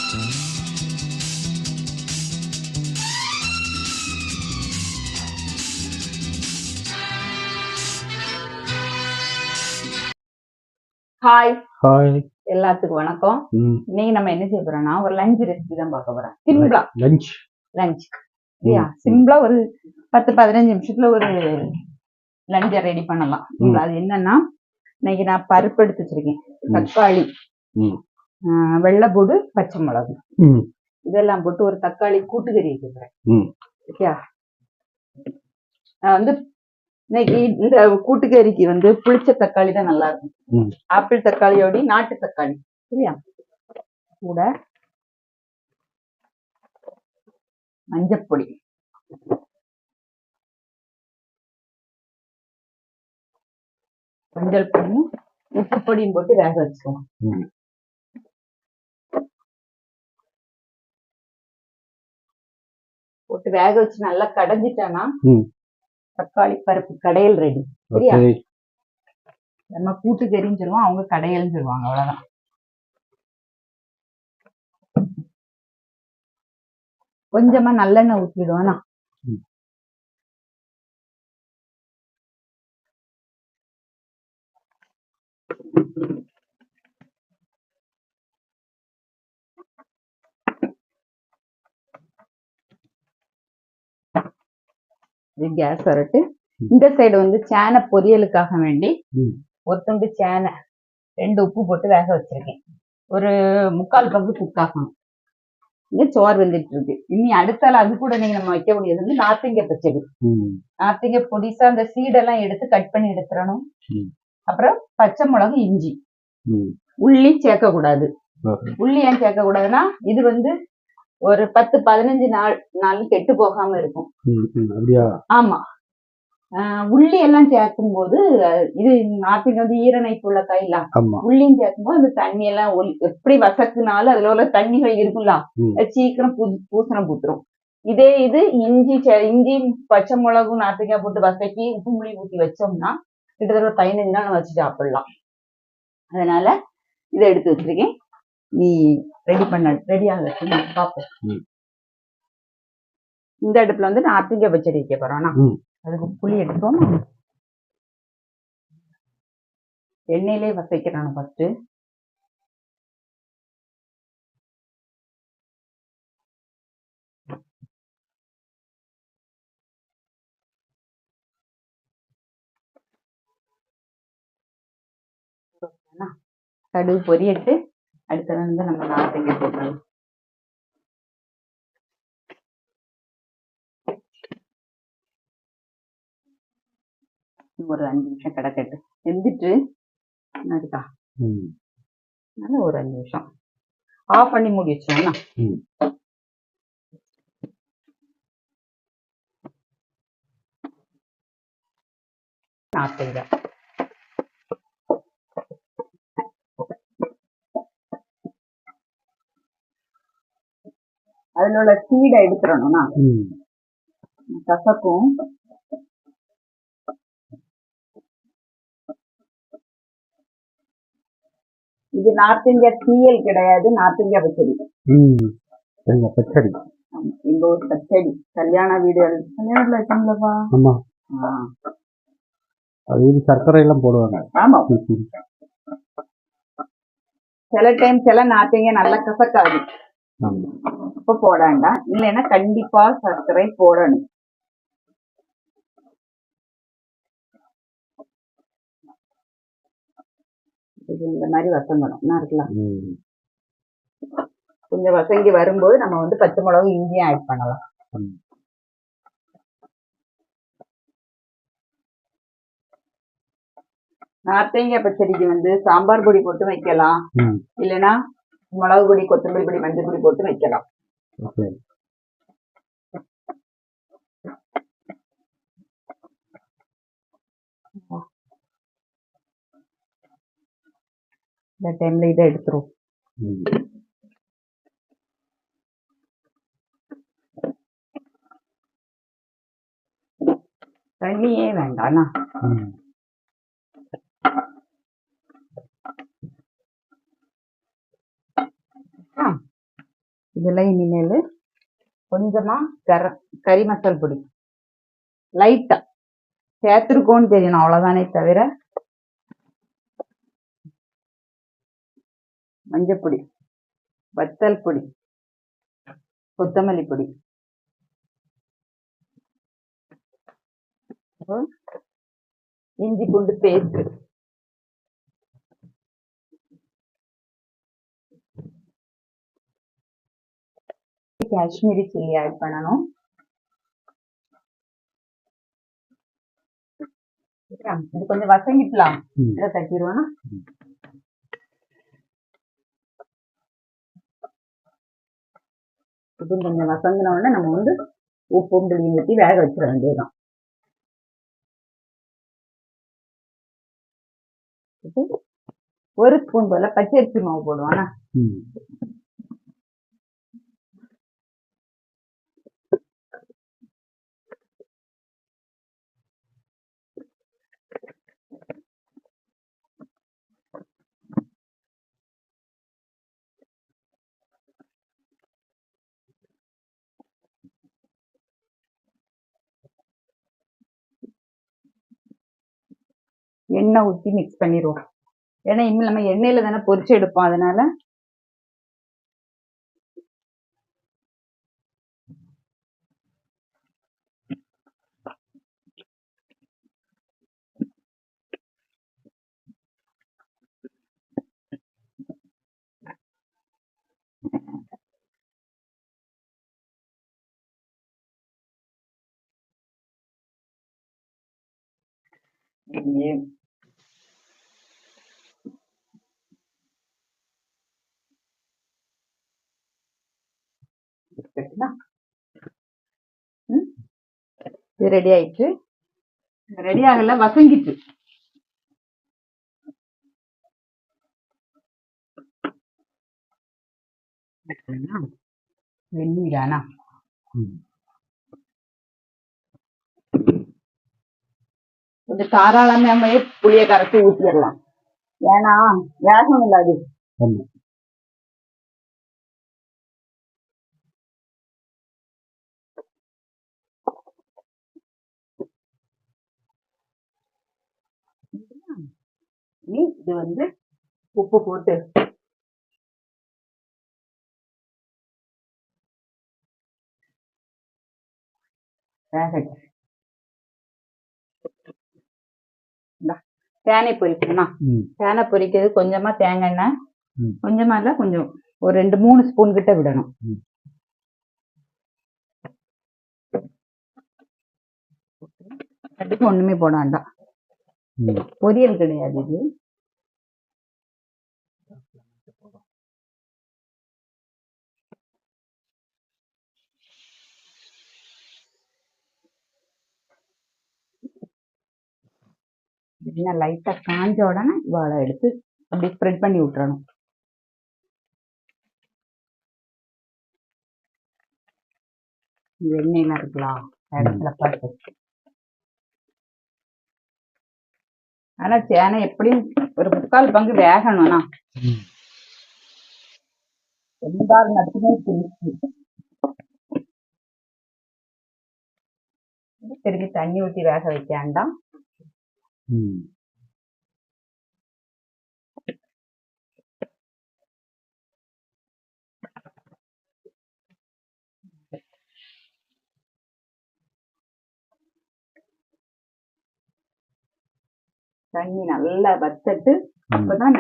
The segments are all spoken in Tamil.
ஹாய் ஹாய் எல்லாத்துக்கும் வணக்கம். இன்னைக்கு நம்ம என்ன செய்ய போறோம்னா ஒரு லஞ்ச் ரெசிபி தான் பார்க்க போறோம். சிம்பிளா லஞ்ச் இல்லையா, சிம்பிளா ஒரு 10-15 நிமிஷத்துல ஒரு லஞ்சை ரெடி பண்ணலாம். அது என்னன்னா, இன்னைக்கு நான் பருப்பு எடுத்து வச்சிருக்கேன், தக்காளி, வெள்ளைப்பூடு, பச்சை மிளகு இதெல்லாம் போட்டு ஒரு தக்காளி கூட்டுக்கறி வைக்கிறேன். ஓகே, நான் வந்து இன்னைக்கு இந்த கூட்டுக்கறிக்கு வந்து புளிச்ச தக்காளி தான் நல்லா இருக்கும். ஆப்பிள் தக்காளியோட நாட்டு தக்காளி சரியா. கூட மஞ்சப்பொடி, மஞ்சள் பொடியும் உப்பு பொடியும் போட்டு வேக வச்சுக்கோங்க. போட்டு வேக வச்சு நல்லா கடைஞ்சிட்டானா தக்காளி பருப்பு கடையல் ரெடி சரியா. நம்ம கூட்டுக்கறின்னு சொல்லுவோம், அவங்க கடையல்னு சொல்லுவாங்க, அவ்வளவுதான். கொஞ்சமா நல்லெண்ணெய் ஊற்றிடுவானா. கேஸ் வரட்டு. இந்த சைடு வந்து சேனை பொரியலுக்காக வேண்டி ஒரு துண்டு சேனை 2 உப்பு போட்டு வேக வச்சிருக்கேன். ஒரு 3/4 பங்கு குக் ஆகணும். இங்க சோறு வந்துட்டு இருக்கு. இனி அடுத்தால அது கூட நீங்க நம்ம வைக்க முடியாது வந்து நார்த்திங்காய் பச்சடி. நார்த்திங்காய் பொடிசா அந்த சீடெல்லாம் எடுத்து கட் பண்ணி எடுத்துடணும். அப்புறம் பச்சை மிளகு, இஞ்சி, உள்ளி சேர்க்க கூடாது. உள்ளி ஏன் சேர்க்க கூடாதுன்னா, இது வந்து ஒரு 10-15 நாள் கெட்டு போகாம இருக்கும். ஆமா, உள்ளி எல்லாம் சேர்க்கும் போது இது நார்த்திங்க வந்து ஈரணைப்பு உள்ள காயில உள்ளியும் சேர்க்கும் போது அந்த தண்ணி எல்லாம் எப்படி வசக்குனாலும் அதுல உள்ள தண்ணிகள் இருக்குல்ல, சீக்கிரம் பூசணம் பூத்துரும். இதே இது இஞ்சி பச்சை மிளகும் நார்த்திங்காய் போட்டு வசக்கி உப்பு புளி ஊற்றி வச்சோம்னா கிட்டத்தட்ட 15 நாள் வச்சு சாப்பிடலாம். அதனால இதை எடுத்து வச்சிருக்கேன். நீ ரெடியாக வச்சு நான் பார்ப்போம். இந்த அடுப்புல வந்து நார்த்திங்காய் பச்சடி வைக்க போறோம்னா அதுக்கு புளி எடுப்போம். எண்ணெயிலே வசைக்கிறான் ஃபர்ஸ்ட். கடுகு பொரியட்டு அடுத்தது வந்து நம்ம நார்த்திங்காய் போட்டுருவோம். ஒரு 5 நிமிஷம் கிடக்கட்டு செஞ்சுட்டு இருக்கா. நல்ல ஒரு 5 நிமிஷம் ஆஃப் பண்ணி மூடி வச்சோம்னா நார்த்திங்காய் அதுல உள்ள சீடை எடுத்துடணும்னா கசக்கும். இது நார்த்திங்காய் தீயல் கிடையாது, நார்த்திங்காய் பச்சடி. பச்சடி எங்க ஊர் பச்சடி. கல்யாண வீடுல வச்சாங்களப்பா. சர்க்கரை எல்லாம் போடுவாங்க. ஆமா, சில டைம் சில நார்த்திங்காய் நல்லா கசக்காது, இப்ப போட வேண்டாம். இல்லைன்னா கண்டிப்பா சர்க்கரை போடணும். இந்த மாதிரி வசங்கணும் இருக்கலாம். கொஞ்சம் வசங்கி வரும்போது நம்ம வந்து பச்சை மிளகு, இஞ்சியும் ஆட் பண்ணலாம். நார்த்திங்காய் பச்சடிக்கு வந்து சாம்பார் பொடி போட்டு வைக்கலாம், இல்லைன்னா மிளகு பொடி, கொத்தமல்லி பொடி, மஞ்சள் பொடி போட்டு வைக்கலாம். இந்த டைம்ல இதை எடுத்துரும். தண்ணியே வேண்டாம்னா இதெல்லாம் இனிமேல் கொஞ்சமா கறி மசால் பொடி லைட்டா சேர்த்துருக்கோன்னு தெரியணும், அவ்வளவுதானே தவிர மஞ்சப்பொடி, வத்தல் பொடி, கொத்தமல்லி பொடி, இஞ்சி பூண்டு பேஸ்ட், காஷ்மீரி சில்லி ஆட் பண்ணணும். இது கொஞ்சம் வசங்கிக்கலாம், இதை தட்டிடுவோம்னா. இது கொஞ்சம் வசங்கின உடனே நம்ம வந்து உப்பும் புளியும் ஊற்றி வேக வச்சிட வேண்டியதுதான். ஒரு ஸ்பூன் போல பச்சரிசி மாவு போடுவானா. எண்ணெய் ஊற்றி மிக்ஸ் பண்ணிடுவோம். ஏன்னா இன்னும் நம்ம எண்ணெயில தானே பொரிச்சு எடுப்போம், அதனால இது ரெடி ஆயிடுச்சு. ரெடி ஆகல, வசங்கிட்டு. வெந்நீரானா கொஞ்சம் தாராளமே புளிய கரைச்சி ஊற்றிடலாம், ஏன்னா வேகம் இல்லாது. இது வந்து உப்பு போட்டு தேனை பொரிக்கணும். தேனை பொரிக்கிறது கொஞ்சமா தேங்காய் எண்ணெய், கொஞ்சமா இல்ல கொஞ்சம் ஒரு 2-3 ஸ்பூன் கிட்ட விடணும். கண்டிப்பா ஒண்ணுமே போட வேண்டாம், பொரியல் கிடையாது இது. லைட்டா காஞ்ச உடனே வாழை எடுத்து அப்படி ஸ்ப்ரெட் பண்ணி விட்டுறணும். எண்ணெயெல்லாம் இருக்கலாம் இடத்துல பார்த்து. ஆனா சேனை எப்படியும் ஒரு 3/4 பங்கு வேகணும்னா எல்லாரும் நட்டுமே திருப்பி தண்ணி ஊற்றி வேக வைக்க வேண்டாம். தண்ணி நல்லா வத்தட்டு, அப்பதான்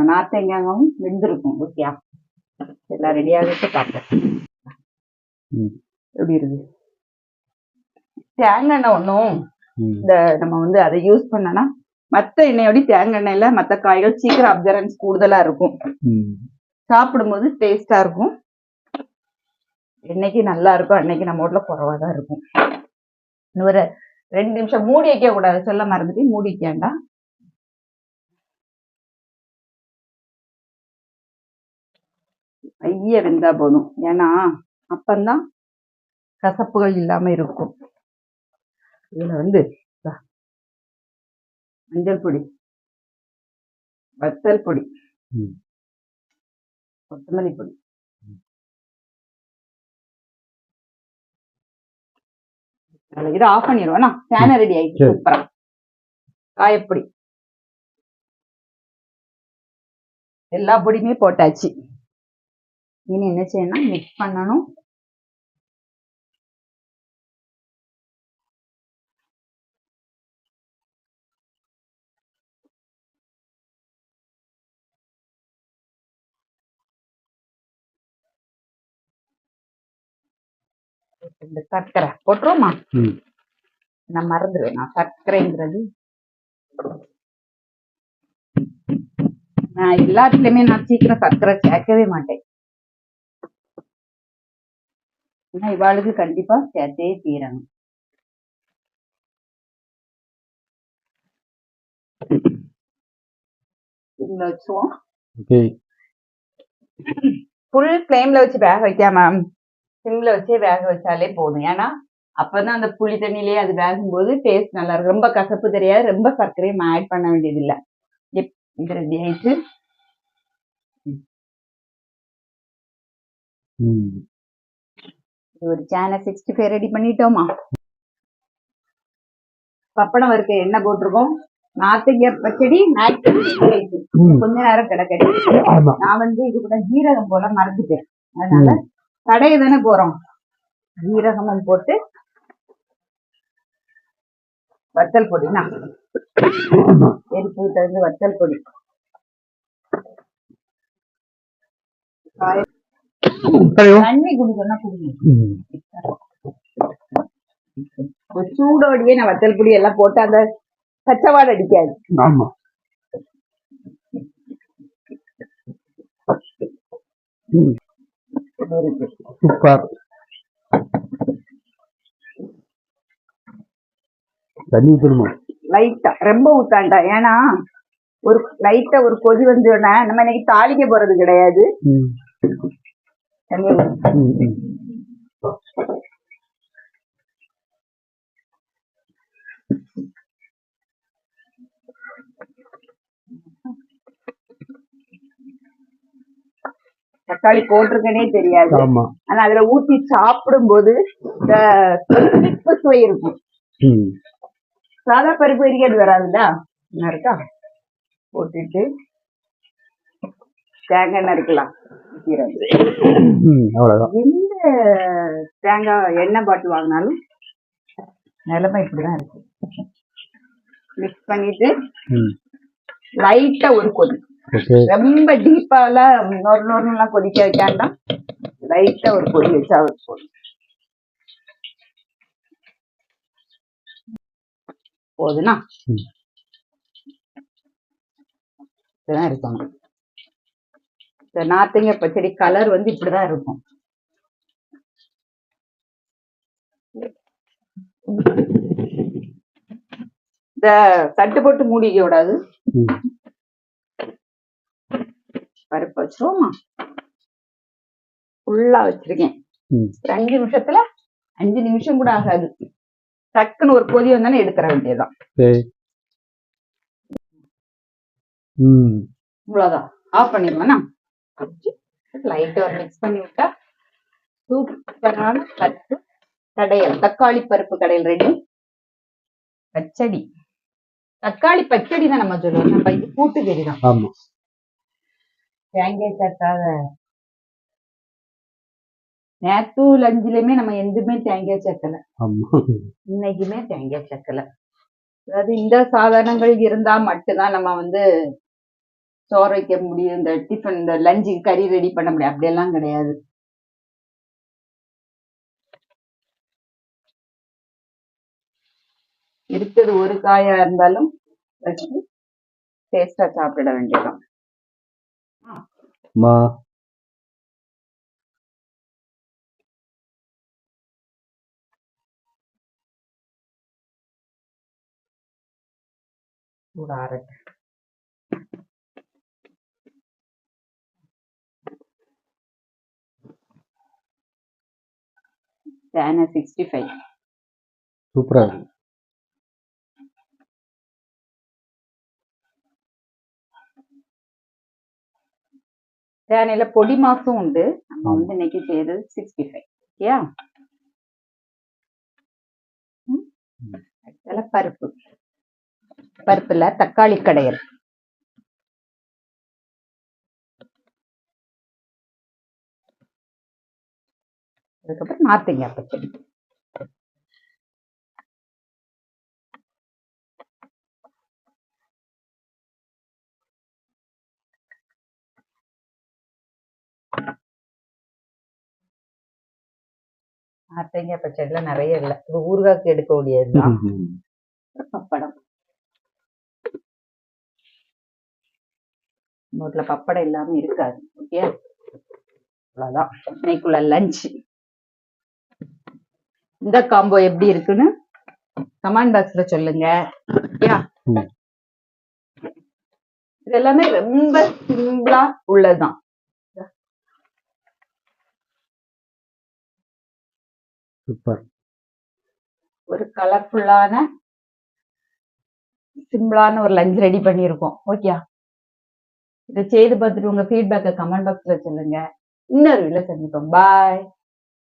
நார்த்தங்காயும் வெந்திருக்கும். ஓகேயா, எல்லாம் ரெடி ஆகிட்டு பார்ப்போம் எப்படி இருக்கு. தேங்காய் எண்ணெய் ஒன்றும் இந்த நம்ம வந்து அதை யூஸ் பண்ணனா மற்ற எண்ணெயோட தேங்காய் எண்ணெயில மற்ற காய்கள் சீக்கிரம் அப்சரன்ஸ் கூடுதலா இருக்கும், சாப்பிடும்போது டேஸ்டா இருக்கும். என்னைக்கு நல்லா இருக்கும் அன்னைக்கு நம்ம வீட்டுல குறைவாதான் இருக்கும். ஒரு 2 நிமிஷம் மூடி வைக்க கூடாது, சொல்ல மறந்துட்டு மூடி வைக்க வேண்டாம். ஐய வெந்தா போதும், ஏன்னா அப்பந்தான் கசப்புகள் இல்லாம இருக்கும். இதுல வந்து மஞ்சள் பொடி, வத்தல் பொடி, கொத்தமல்லி பொடி, இதை ஆஃப் பண்ணிடுவோம். சேனை ரெடி ஆயிடுச்சு. சரி. சூப்பரா காயப்பொடி எல்லா பொடியுமே போட்டாச்சு. இனி என்ன செய்யணும், மிக்ஸ் பண்ணணும். இந்த சர்க்கரை போட்டுருவோமா? ம். நான் மறந்துடுவேன். நான் சர்க்கரைங்கிறது நான் எல்லாத்துலயுமே நான் சீக்கிரம் சர்க்கரை சேர்க்கவே மாட்டேன். ஏன்னா இவாளுக்கு கண்டிப்பா சேர்த்தே தீரணும். இதுல வச்சுவோம். ஓகே. ஃபுல் ஃப்ளேம்ல வச்சு வேக வைக்காம சிம்ல வச்சே வேக வச்சாலே போதும். ஏன்னா அப்பதான் அந்த புளி தண்ணியிலேயே அது வேகும்போது டேஸ்ட் நல்லா இருக்கும். ரொம்ப கசப்பு தெரியாது, ரொம்ப சர்க்கரையும் ஆட் பண்ண வேண்டியது இல்லை. இது ரெடி ஆயிடுச்சு. ஒரு சேனை 65 ரெடி பண்ணிட்டோமா? பப்படம் வறுக்க எண்ணெய் போட்டிருக்கோம். நார்த்தங்க பச்சடி கொஞ்ச நேரம் கிடக்கடி. நான் இது கூட ஜீரகம் போல மறந்துட்டேன். அதனால கடையை தானே போறோம், ஜீரகமும் போட்டு வத்தல் பொடினா எரிப்பு தகுந்த வத்தல் பொடி. தண்ணி குடிக்கணும்னா குடிக்கணும். சூடோடியே நான் வத்தல் பொடி எல்லாம் போட்டு அந்த பச்சைவாடை அடிக்காது. ஆமா. சூப்பர். தண்ணி ஊத்தணுமா? லைட்டா, ரொம்ப ஊத்தாண்டா. ஏன்னா ஒரு லைட்டா ஒரு கொதி வந்தோடனே நம்ம இன்னைக்கு தாளிக்க போறது கிடையாது. தக்காளி போட்டிருக்கனே தெரியாது. ஆனா அதுல ஊத்தி சாப்பிடும் போது இந்த சுவை இருக்கும். சாதா பருப்பு வரைக்கும் அது வராதுடா. இருக்கா போட்டுட்டு தேங்காய் நறுக்கலாம். எந்த தேங்காய் எண்ணெய் பாட்டில் வாங்கினாலும் நிலைமை இப்படிதான் இருக்கு. மிக்ஸ் பண்ணிட்டு லைட்டா ஒரு கொதி, ரொம்ப டீப்பாலாம் நொறுலாம் கொதிக்க வைக்காண்டா, லைட்டா ஒரு கொதி வச்சா போதுனா இப்படிதான் இருக்கணும். இந்த நார்த்தங்க பச்சடி கலர் இப்படிதான் இருக்கும். இந்த தட்டு போட்டு மூடிக்க கூடாது. பருப்பு வச்சிருவோமா? ஃபுல்லா வச்சிருக்கேன். 5 நிமிஷத்துல, 5 நிமிஷம் கூட ஆகாது, டக்குன்னு ஒரு கொதி வந்தானே எடுத்துற வேண்டியதுதான். இவ்வளவுதான். ஆஃப் பண்ணிடுவேன்னா லைட்டா ஒரு மிக்ஸ் பண்ணி விட்டா சூப்பரான பருப்பு கடையல், தக்காளி பருப்பு கடையல் ரெடி. பச்சடி, தக்காளி பச்சடி தான் நம்ம சொல்லுவோம். நம்ம இது கூட்டு கறிதான். தேங்காய் சேர்க்காத. நேத்து லஞ்சிலுமே நம்ம எதுவுமே தேங்காய் சேர்க்கல, இன்னைக்குமே தேங்காய் சேர்க்கல. அதாவது இந்த சாதனங்கள் இருந்தா மட்டும்தான் நம்ம சோறு வைக்க முடியும். இந்த டிஃபன், இந்த லஞ்சுக்கு கறி ரெடி பண்ண முடியும். அப்படியெல்லாம் கிடையாது. இருக்கிறது ஒரு காயா இருந்தாலும் வச்சு டேஸ்டா சாப்பிட வேண்டியதான். சூடாரட்டு. சேனை 65 சூப்பரா. சேனையில பொடி மாசும் உண்டு. நம்ம இன்னைக்கு செய்யறது 65. ஓகேயா? அடுத்தால பருப்பு. பருப்புல தக்காளி கடையல். அதுக்கப்புறம் நார்த்தங்காய் பச்சடி. நார்த்தங்காய் பச்சடிலாம் நிறைய இல்லை, இது ஊறுகாய்க்கு எடுக்கக்கூடியதுதான். பப்படம். வீட்டுல பப்படம் இல்லாம இருக்காது. ஓகே, அவ்வளவுதான் இன்னைக்குள்ள லஞ்ச். இந்த காம்போ எப்படி இருக்குன்னு கமெண்ட் பாக்ஸ்ல சொல்லுங்க. இது எல்லாமே ரொம்ப சிம்பிளா உள்ளதுதான். சூப்பர். ஒரு கலர்ஃபுல்லான சிம்பிளான ஒரு லஞ்ச் ரெடி பண்ணியிருக்கோம். ஓகே, இதை செய்து பார்த்துட்டு உங்க ஃபீட்பேக்கை கமெண்ட் பாக்ஸ்ல சொல்லுங்க. இன்னொரு வீடியோல சந்திப்போம். பாய்.